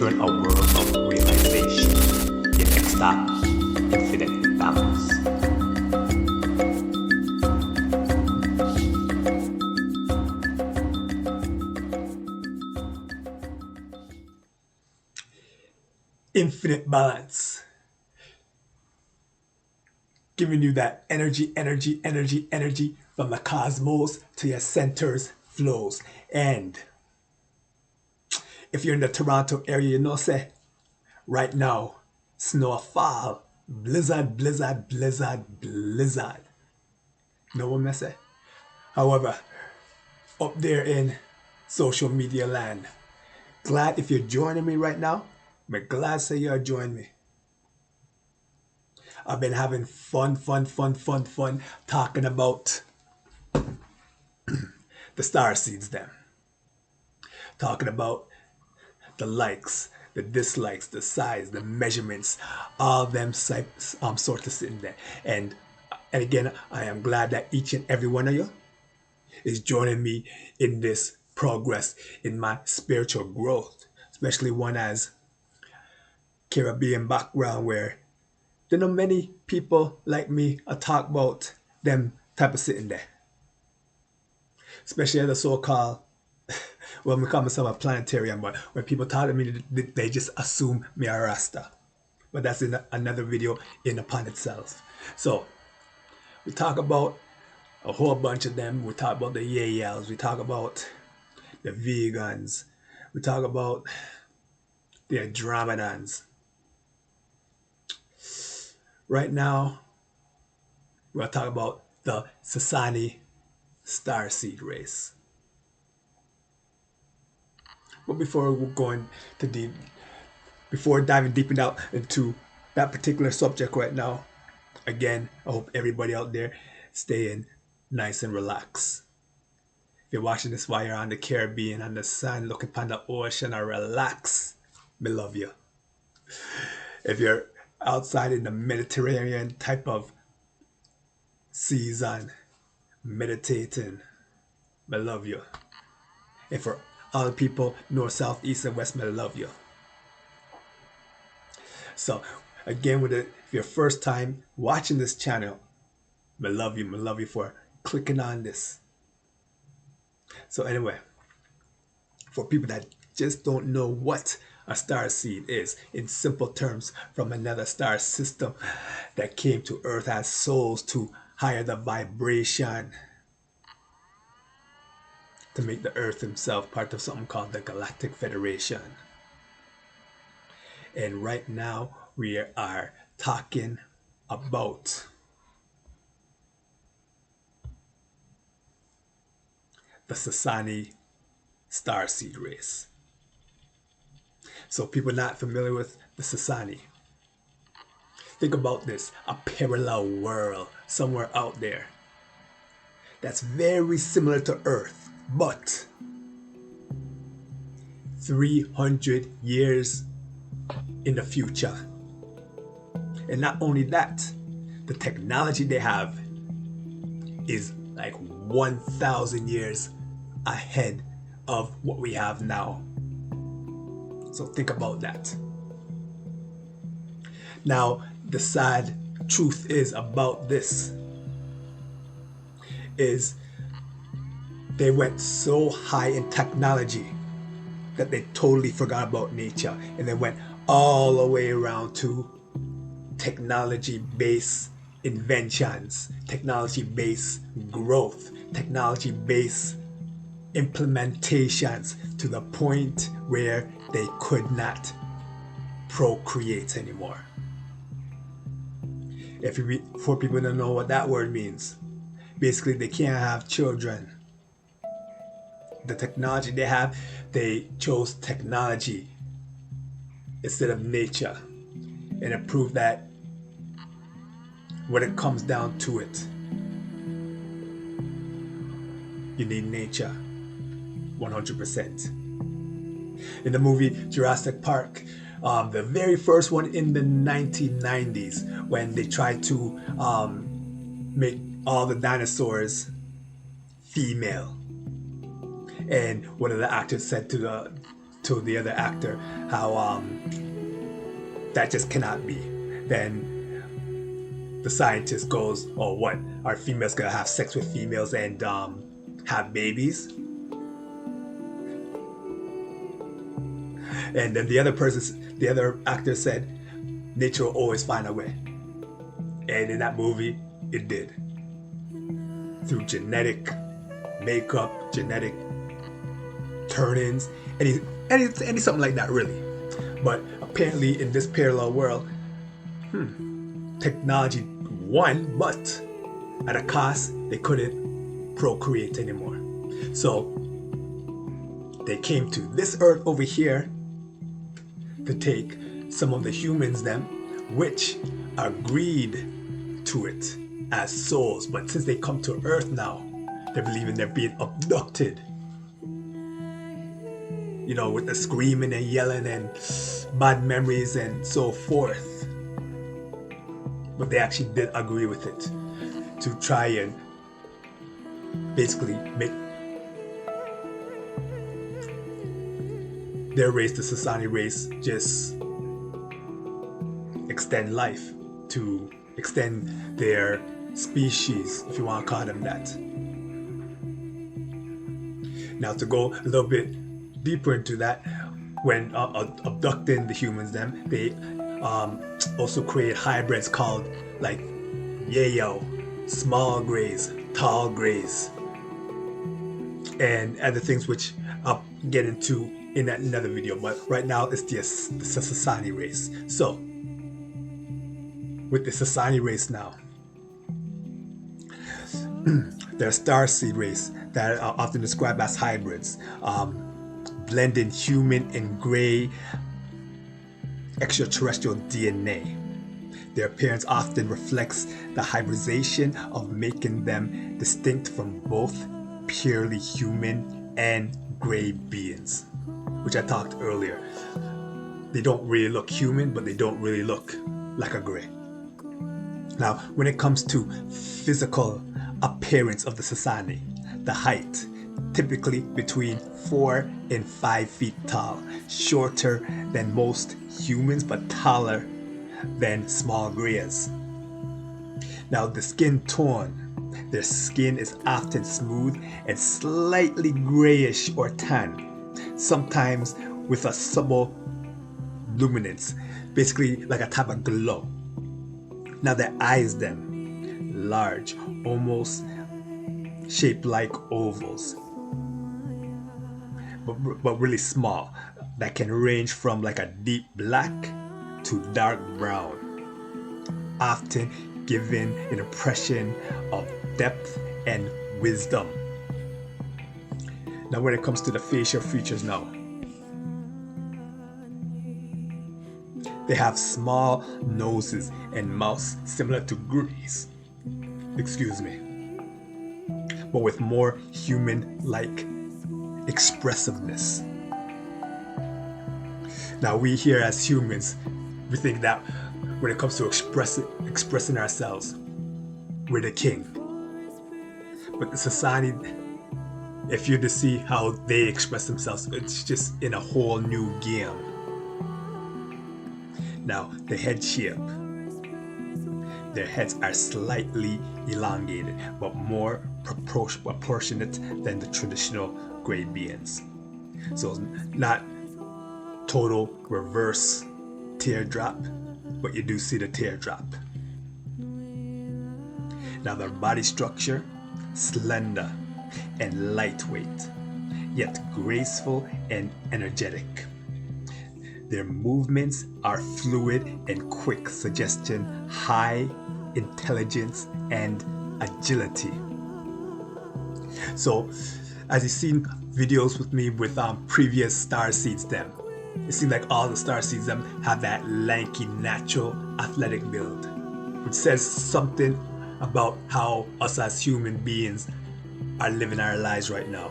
entering a world of realization in extra infinite balance. Infinite balance. Giving you that energy from the cosmos to your centers flows. And if you're in the Toronto area, you know, say, right now, snow fall, blizzard. No one may say. However, up there in social media land, glad if you're joining me right now. I'm glad say you're joining me. I've been having fun talking about the star seeds them. Talking about the likes, the dislikes, the size, the measurements, all them sort of sitting there. And again, I am glad that each and every one of you is joining me in this progress in my spiritual growth, especially one as Caribbean background where there are many people like me I talk about them type of sitting there. Especially the so-called, well, we call myself a planetarian, but when people talk to me, they just assume me a Rasta. But that's in another video in upon itself. So we talk about a whole bunch of them. We talk about the Yayels. We talk about the vegans. We talk about the Andromedans. Right now, we're going to talk about the Sassani starseed race. But before we're going to before diving deep into that particular subject right now, again, I hope everybody out there staying nice and relaxed. If you're watching this while you're on the Caribbean, on the sun, looking upon the ocean, or relax, me love you. If you're outside in the Mediterranean type of season, meditating, me love you. And for all the people north, south, east, and west, me love you. So again, if you're first time watching this channel, me love you for clicking on this. So anyway, for people that just don't know what a star seed is, in simple terms, from another star system that came to Earth as souls to higher the vibration, to make the Earth himself part of something called the Galactic Federation. And right now we are talking about the Sassani starseed race. So people not familiar with the Sassani, think about this: a parallel world somewhere out there that's very similar to Earth, but 300 years in the future. And not only that, the technology they have is like 1,000 years ahead of what we have now. So think about that. Now, the sad truth is about this is they went so high in technology that they totally forgot about nature, and they went all the way around to technology-based inventions, technology-based growth, technology-based implementations, to the point where they could not procreate anymore. For people to know what that word means, basically they can't have children. The technology they have, they chose technology instead of nature, and it proved that when it comes down to it, you need nature 100%. In the movie Jurassic Park, the very first one in the 1990s, when they tried to make all the dinosaurs female, and one of the actors said to told the other actor how that just cannot be. Then the scientist goes, "Oh, what? Are females gonna have sex with females and have babies?" And then the other actor said, "Nature will always find a way." And in that movie, it did. Through genetic makeup, genetic turn-ins, any something like that, really. But apparently, in this parallel world, technology won, but at a cost, they couldn't procreate anymore. So they came to this Earth over here to take some of the humans, them, which agreed to it as souls. But since they come to Earth now, they're believing they're being abducted. You know, with the screaming and yelling and bad memories and so forth. But they actually did agree with it to try and basically make their race, the Sassani race, just extend life, to extend their species, if you want to call them that. Now, to go a little bit deeper into that, when abducting the humans, them, they also create hybrids called like yayo, small grays, tall grays, and other things which I'll get into in another video. But right now it's the Sassani race. So with the Sassani race now, they're a starseed race that are often described as hybrids, blending human and gray extraterrestrial DNA. Their appearance often reflects the hybridization of making them distinct from both purely human and gray beings, which I talked earlier. They don't really look human, but they don't really look like a gray. Now, when it comes to physical appearance of the Sassani, the height, typically between 4 and 5 feet tall, shorter than most humans but taller than small grays. Now, the skin tone, their skin is often smooth and slightly grayish or tan, sometimes with a subtle luminance, basically like a type of glow. Now, their eyes, then, large, almost shaped like ovals, but really small, that can range from like a deep black to dark brown, often giving an impression of depth and wisdom. Now, when it comes to the facial features now, they have small noses and mouths similar to greys, but with more human-like expressiveness. Now, we here as humans, we think that when it comes to expressing ourselves, we're the king. But the Sassani, if you to see how they express themselves, it's just in a whole new game. Now, the head shape. Their heads are slightly elongated, but more proportionate than the traditional gray beings. So it's not total reverse teardrop, but you do see the teardrop. Now, their body structure, slender and lightweight, yet graceful and energetic. Their movements are fluid and quick, suggesting high intelligence and agility. So, as you've seen videos with me with previous starseeds, them, it seems like all the starseeds them have that lanky, natural, athletic build, which says something about how us as human beings are living our lives right now.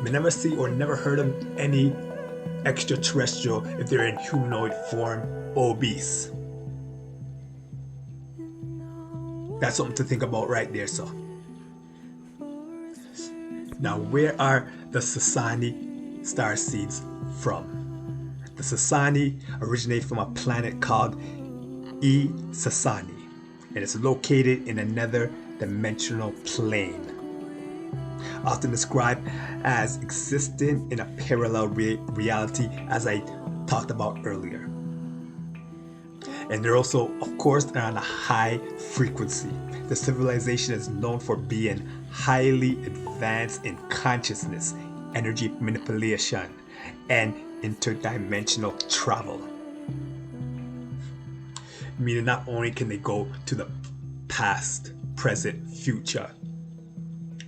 We never see or never heard of any extraterrestrial, if they're in humanoid form, obese. That's something to think about right there. So now, where are the Sassani starseeds from? The Sassani originate from a planet called Sassani, and it's located in another dimensional plane, often described as existing in a parallel reality, as I talked about earlier. And they're also, of course, they're on a high frequency. The civilization is known for being highly advanced in consciousness, energy manipulation, and interdimensional travel. Meaning not only can they go to the past, present, future,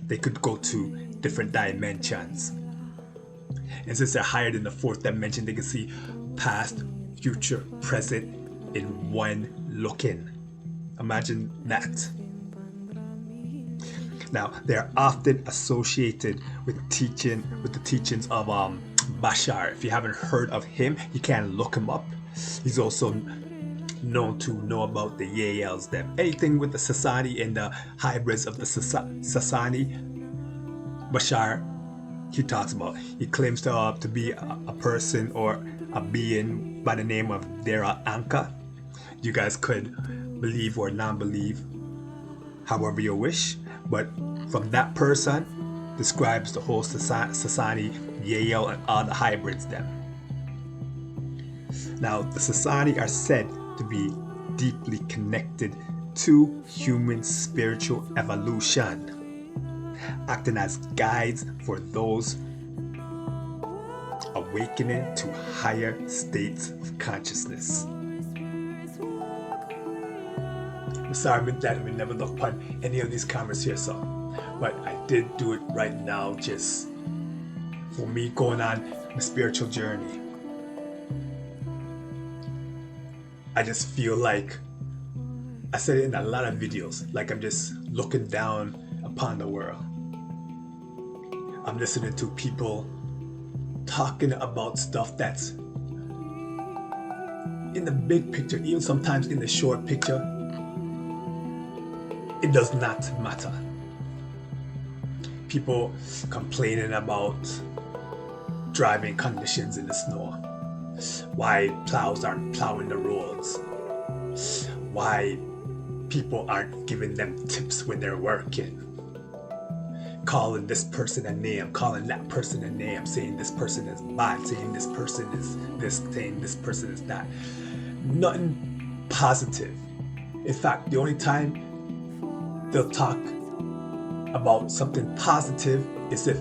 they could go to different dimensions. And since they're higher than the fourth dimension, they can see past, future, present in one looking. Imagine that. Now, they're often associated with the teachings of Bashar. If you haven't heard of him, you can look him up. He's also known to know about the Yaels, them. Anything with the Sassani and the hybrids of the Sassani, Bashar, he talks about. He claims to be a person or a being by the name of Dera Anka. You guys could believe or non-believe however you wish, but from that person describes the whole Sassani, Yael, and all the hybrids them. Now, the Sassani are said to be deeply connected to human spiritual evolution, acting as guides for those awakening to higher states of consciousness. I'm sorry that we never look upon any of these cameras here, so, but I did do it right now just for me going on my spiritual journey. I just feel like, I said it in a lot of videos, like I'm just looking down upon the world. I'm listening to people talking about stuff that's in the big picture, even sometimes in the short picture. It does not matter. People complaining about driving conditions in the snow, why plows aren't plowing the roads, why people aren't giving them tips when they're working, calling this person a name, calling that person a name, saying this person is bad, saying this person is this, saying this person is that. Nothing positive. In fact, the only time they'll talk about something positive is if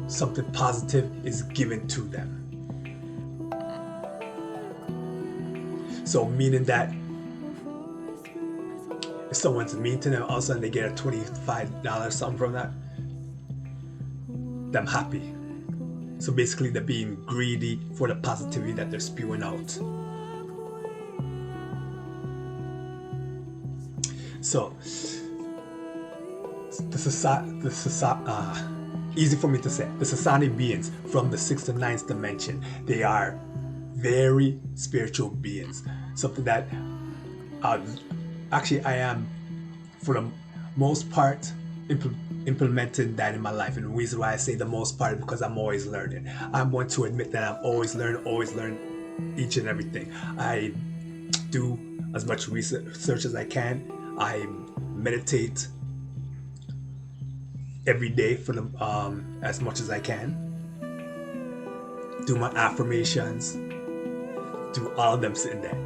something positive is given to them. So meaning that if someone's mean to them, all of a sudden they get a $25 something from that, I'm happy. So basically they're being greedy for the positivity that they're spewing out. So easy for me to say, the Sassani beings from the 6th and 9th dimension, they are very spiritual beings. Something that actually I am, for the most part, implementing that in my life. And the reason why I say the most part is because I'm always learning. I'm going to admit that I'm always learning each and everything. I do as much research as I can. I meditate every day for the as much as I can. Do my affirmations. Do all of them sitting there.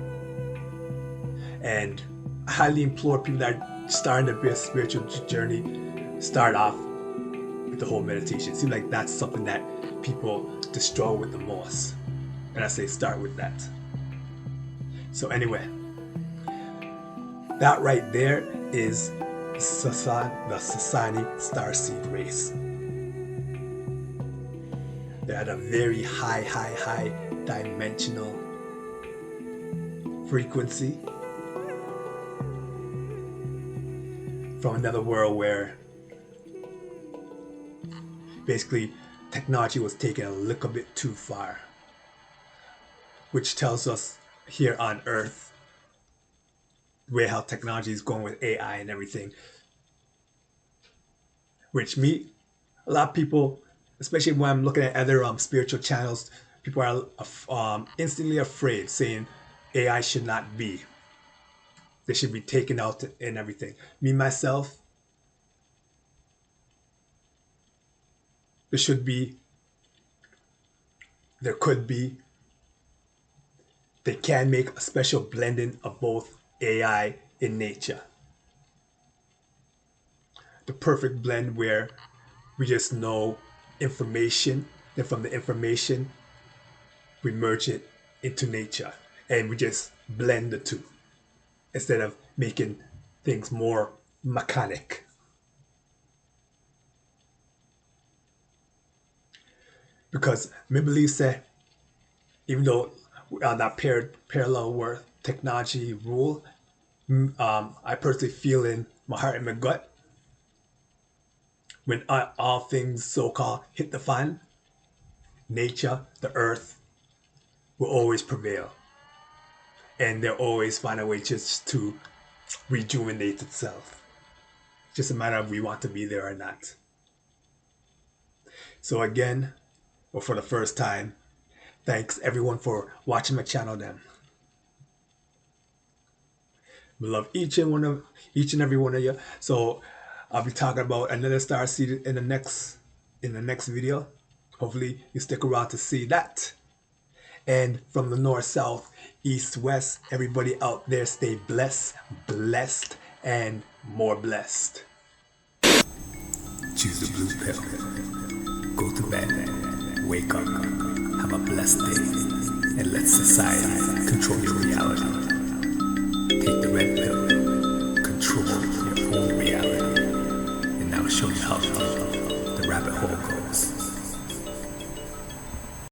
And I highly implore people that are starting their spiritual journey, start off with the whole meditation. It seems like that's something that people destroy with the most. And I say start with that. So anyway, that right there is the Sassani starseed race. They're at a very high dimensional frequency from another world where basically technology was taken a little bit too far, which tells us here on Earth where how technology is going with AI and everything, which a lot of people, especially when I'm looking at other spiritual channels, People are instantly afraid, saying AI should not be. They should be taken out and everything. Me, myself, there should be, there could be, they can make a special blending of both AI and nature. The perfect blend where we just know information, then from the information, we merge it into nature and we just blend the two instead of making things more mechanic. Because me believe say, even though that parallel world technology rule, I personally feel in my heart and my gut when all things so-called hit the fan, nature, the earth will always prevail, and they'll always find a way just to rejuvenate itself. It's just a matter of we want to be there or not. So again, or for the first time, thanks everyone for watching my channel. Then we love each and every one of you. So I'll be talking about another star seed in the next video. Hopefully you stick around to see that. And from the north, south, east, west, everybody out there, stay blessed, blessed, and more blessed. Choose the blue pill. Go to bed. Wake up. Have a blessed day. And let society control your